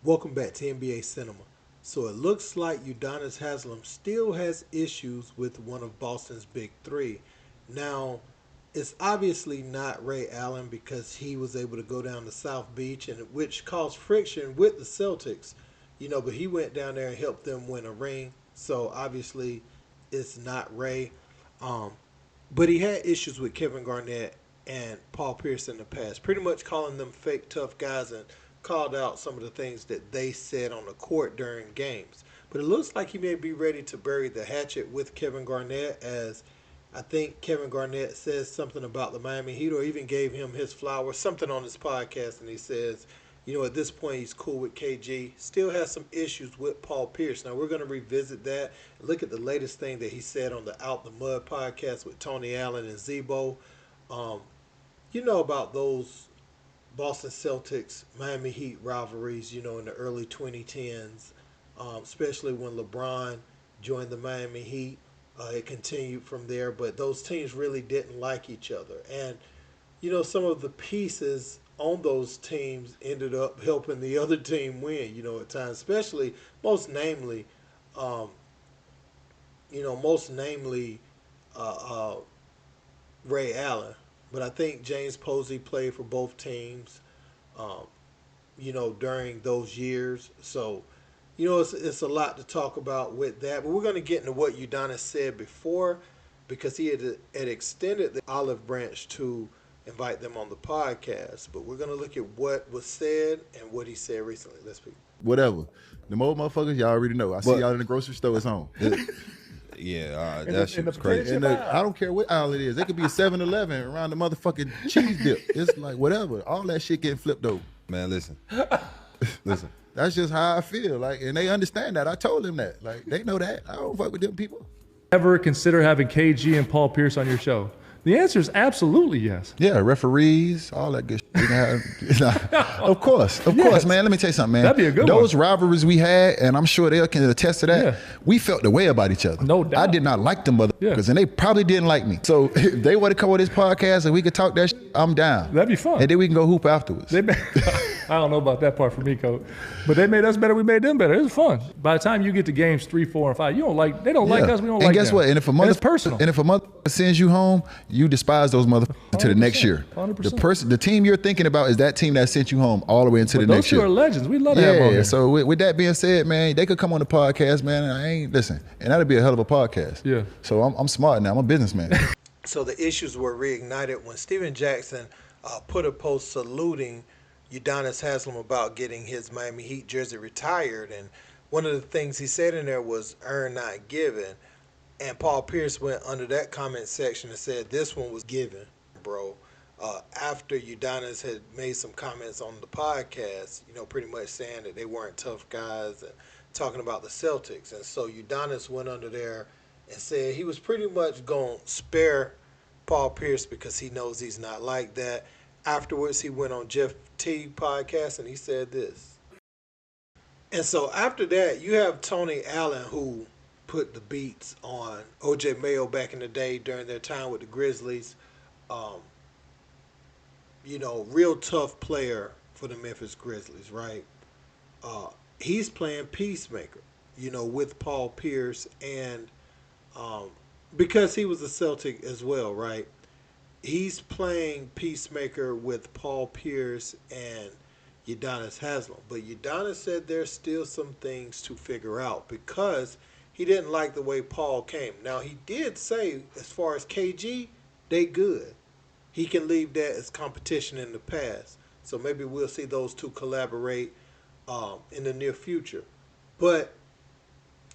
Welcome back to NBA Cinema. So it looks like Udonis Haslem still has issues with one of Boston's big three. Now, it's obviously not Ray Allen because he was able to go down to South Beach and which caused friction with the Celtics. But he went down there and helped them win a ring. So obviously it's not Ray. Um, but he had issues with Kevin Garnett and Paul Pierce in the past, pretty much calling them fake tough guys and called out some of the things that they said on the court during games. But it looks like he may be ready to bury the hatchet with Kevin Garnett, as I think Kevin Garnett says something about the Miami Heat or even gave him his flowers, something on his podcast, and he says, at this point he's cool with KG. Still has some issues with Paul Pierce. Now we're going to revisit that and look at the latest thing that he said on the Out the Mud podcast with Tony Allen and Zebo. Um, you know about those Boston Celtics Miami Heat rivalries, in the early 2010s, especially when LeBron joined the Miami Heat. It continued from there, but those teams really didn't like each other. And, some of the pieces on those teams ended up helping the other team win, at times, especially um, most namely uh, Ray Allen. But I think James Posey played for both teams, um, during those years. So, it's a lot to talk about with that. But we're going to get into what Udonis said before because he had extended the olive branch to invite them on the podcast. But we're going to look at what was said and what he said recently. Let's be. Whatever. The more motherfuckers, y'all already know. I see y'all in the grocery store, it's on. Yeah, that shit was crazy. And I don't care what aisle it is. It could be a 7-Eleven around the motherfucking cheese dip. It's like whatever. All that shit getting flipped over. Man, listen. That's just how I feel. Like, and they understand that. I told them that. Like, they know that. I don't fuck with them people. Ever consider having KG and Paul Pierce on your show? The answer is absolutely yes. Yeah, referees, all that good shit. We can have, of course, man. Let me tell you something, man. That'd be a good Those one. rivalries we had, and I'm sure they can attest to that, Yeah. we felt the way about each other. No doubt. I did not like them motherfuckers, Yeah. and they probably didn't like me. So if they want to come on this podcast and we could talk that shit, I'm down. That'd be fun. And then we can go hoop afterwards. I don't know about that part for me, Coach. But they made us better. We made them better. It was fun. By the time you get to games 3, 4, and 5, they don't like us. We don't like them. And guess what? And if a it's personal. And if a motherfucker sends you home, you despise those motherfuckers to the next year. 100%. The team you're thinking about is that team that sent you home all the way into the next year. Those two are legends. We love to have them on here. So with that being said, man, they could come on the podcast, man. And and that'd be a hell of a podcast. Yeah. So I'm smart now. I'm a businessman. So the issues were reignited when Steven Jackson put a post saluting Udonis Haslem about getting his Miami Heat jersey retired. And one of the things he said in there was earn not given. And Paul Pierce went under that comment section and said this one was given, bro. After Udonis had made some comments on the podcast, pretty much saying that they weren't tough guys and talking about the Celtics. And so Udonis went under there and said he was pretty much going to spare Paul Pierce because he knows he's not like that. Afterwards, he went on Jeff T podcast and he said this. And so after that, you have Tony Allen who put the beats on OJ Mayo back in the day during their time with the Grizzlies. Real tough player for the Memphis Grizzlies, right? He's playing peacemaker, with Paul Pierce and because he was a Celtic as well, right? He's playing peacemaker with Paul Pierce and Udonis Haslem. But Udonis said there's still some things to figure out because he didn't like the way Paul came. Now, he did say, as far as KG, they good. He can leave that as competition in the past. So maybe we'll see those two collaborate in the near future. But,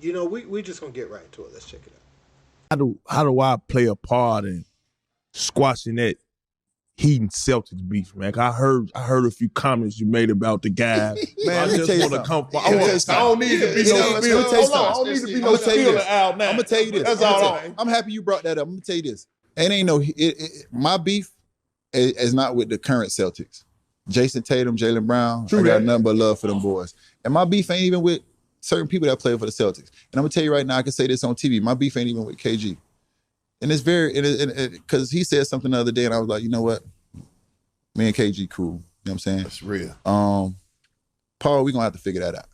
we just going to get right into it. Let's check it out. How do I play a part in squashing that Heat and Celtics beef, man? I heard a few comments you made about the guy. Man, I just want to come. I don't need to be no feeling. Hold on, I don't need to be no feeling out now. I'm gonna tell you this. That's all. I'm happy you brought that up. I'm gonna tell you this. It ain't my beef is not with the current Celtics. Jason Tatum, Jaylen Brown. I got nothing but love for them boys. And my beef ain't even with certain people that play for the Celtics. And I'm gonna tell you right now, I can say this on TV. My beef ain't even with KG. And it's because he said something the other day, and I was like, you know what? Me and KG cool. You know what I'm saying? That's real. Paul, we're gonna have to figure that out.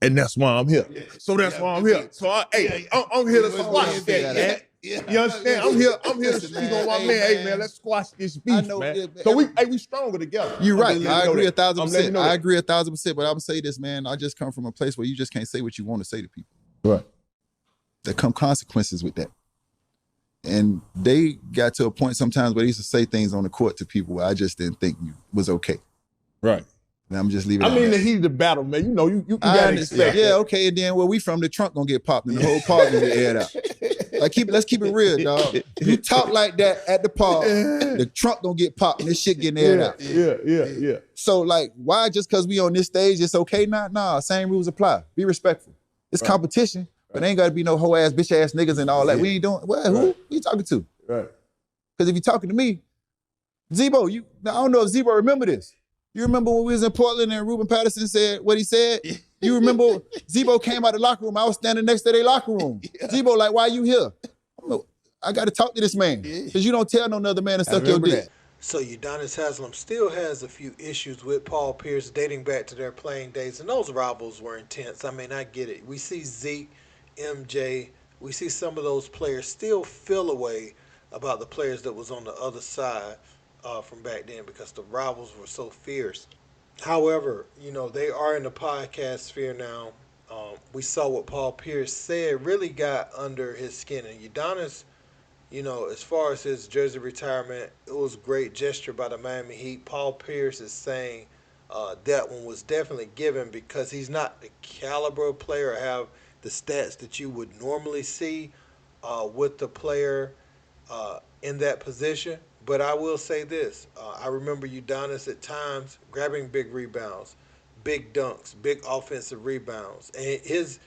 And that's why I'm here. So that's why I'm here. So I'm here to squash that, man. You understand? I'm here to speak on my man. Hey, man, let's squash this beef, man. So we stronger together. You're right. I agree 1,000%. I agree 1,000%. But I would say this, man. I just come from a place where you just can't say what you want to say to people. Right. There come consequences with that. And they got to a point sometimes where they used to say things on the court to people where I just didn't think was okay. Right. And I'm just leaving. I mean, the heat of the battle, man. You know, you gotta expect. Yeah, okay. And then we from the trunk gonna get popped and the whole park gonna get aired out. Like let's keep it real, dog. You talk like that at the park, the trunk gonna get popped and this shit getting aired out. Yeah. So like, why just because we on this stage it's okay now? Nah, same rules apply. Be respectful. It's competition, but ain't gotta be no hoe ass, bitch ass niggas and all that. We ain't doing. Well, who you talking to? Right. Because if you talking to me, Zebo, I don't know if Zebo remember this. You remember when we was in Portland and Ruben Patterson said what he said? You remember Zebo came out the locker room. I was standing next to their locker room. Zebo like, why you here? I got to talk to this man because you don't tell no other man to suck your dick. So Udonis Haslem still has a few issues with Paul Pierce dating back to their playing days, and those rivals were intense. I mean, I get it. We see Zeke, MJ, we see some of those players still feel a way about the players that was on the other side from back then because the rivals were so fierce. However, they are in the podcast sphere now. We saw what Paul Pierce said really got under his skin. And Udonis, as far as his jersey retirement, it was a great gesture by the Miami Heat. Paul Pierce is saying that one was definitely given because he's not the caliber of player or have the stats that you would normally see with the player in that position. But I will say this. I remember Udonis at times grabbing big rebounds, big dunks, big offensive rebounds. And his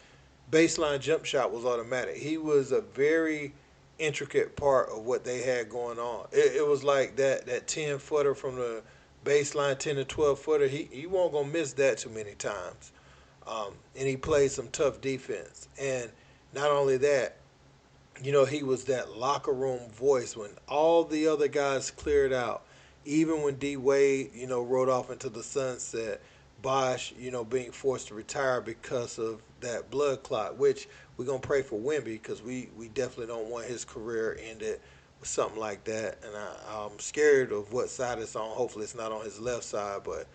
baseline jump shot was automatic. He was a very intricate part of what they had going on. It was like that 10-footer from the baseline, 10 to 12-footer. He won't going to miss that too many times. And he played some tough defense. And not only that, he was that locker room voice when all the other guys cleared out. Even when D Wade, rode off into the sunset, Bosh, being forced to retire because of that blood clot, which we're going to pray for Wemby because we definitely don't want his career ended with something like that. And I'm scared of what side it's on. Hopefully it's not on his left side, but,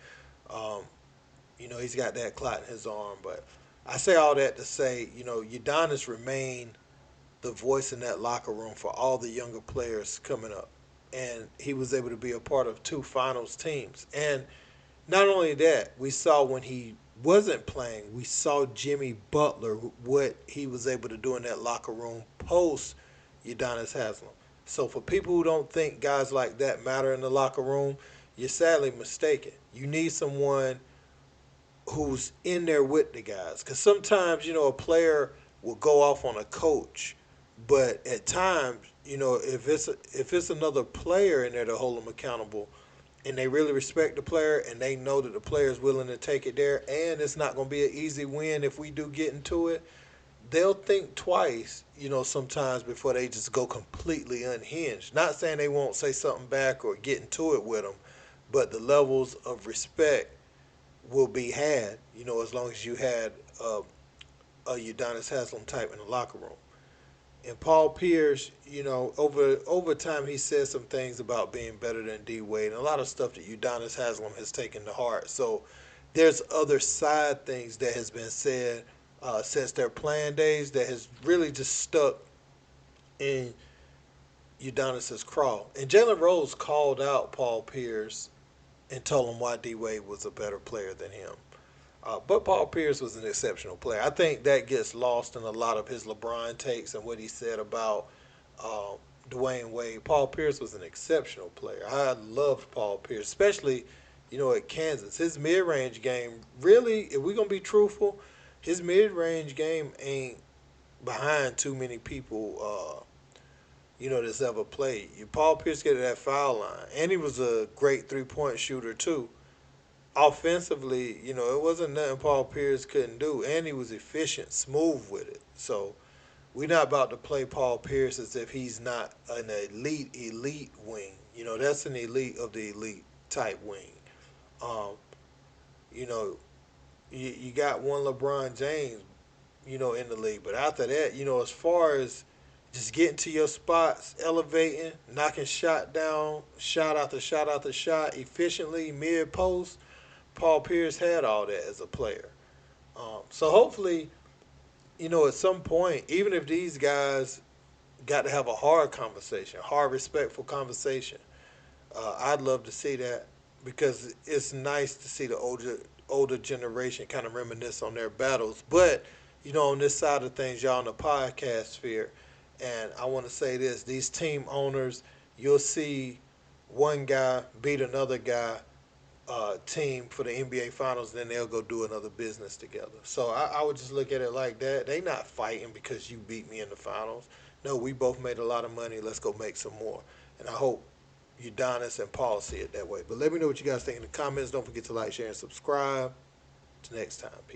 he's got that clot in his arm. But I say all that to say, Udonis remained the voice in that locker room for all the younger players coming up. And he was able to be a part of 2 finals teams. And not only that, we saw when he wasn't playing, we saw Jimmy Butler, what he was able to do in that locker room post Udonis Haslem. So for people who don't think guys like that matter in the locker room, you're sadly mistaken. You need someone who's in there with the guys. Because sometimes, a player will go off on a coach, but at times, if it's another player in there to hold them accountable, and they really respect the player, and they know that the player is willing to take it there, and it's not going to be an easy win if we do get into it, they'll think twice, sometimes before they just go completely unhinged. Not saying they won't say something back or get into it with them, but the levels of respect will be had, as long as you had a Udonis Haslem type in the locker room. And Paul Pierce, over time he said some things about being better than D Wade and a lot of stuff that Udonis Haslem has taken to heart. So there's other side things that has been said since their playing days that has really just stuck in Udonis's craw. And Jalen Rose called out Paul Pierce and told him why D Wade was a better player than him. But Paul Pierce was an exceptional player. I think that gets lost in a lot of his LeBron takes and what he said about Dwayne Wade. Paul Pierce was an exceptional player. I loved Paul Pierce, especially, at Kansas. His mid-range game, really, if we're going to be truthful, his mid-range game ain't behind too many people, that's ever played. Paul Pierce get to that foul line. And he was a great three-point shooter, too. Offensively, it wasn't nothing Paul Pierce couldn't do, and he was efficient, smooth with it. So we're not about to play Paul Pierce as if he's not an elite wing. That's an elite of the elite type wing. Um, you know, you got one LeBron James, in the league. But after that, as far as just getting to your spots, elevating, knocking shot down, shot after shot after shot, efficiently, mid post, Paul Pierce had all that as a player. So hopefully, at some point, even if these guys got to have a hard conversation, hard, respectful conversation, I'd love to see that because it's nice to see the older generation kind of reminisce on their battles. But on this side of things, y'all in the podcast sphere, and I want to say this: these team owners, you'll see one guy beat another guy team for the NBA Finals, then they'll go do another business together. So I would just look at it like that. They not fighting because you beat me in the finals. No, we both made a lot of money. Let's go make some more. And I hope Udonis and Paul see it that way. But let me know what you guys think in the comments. Don't forget to like, share, and subscribe. Till next time. Peace.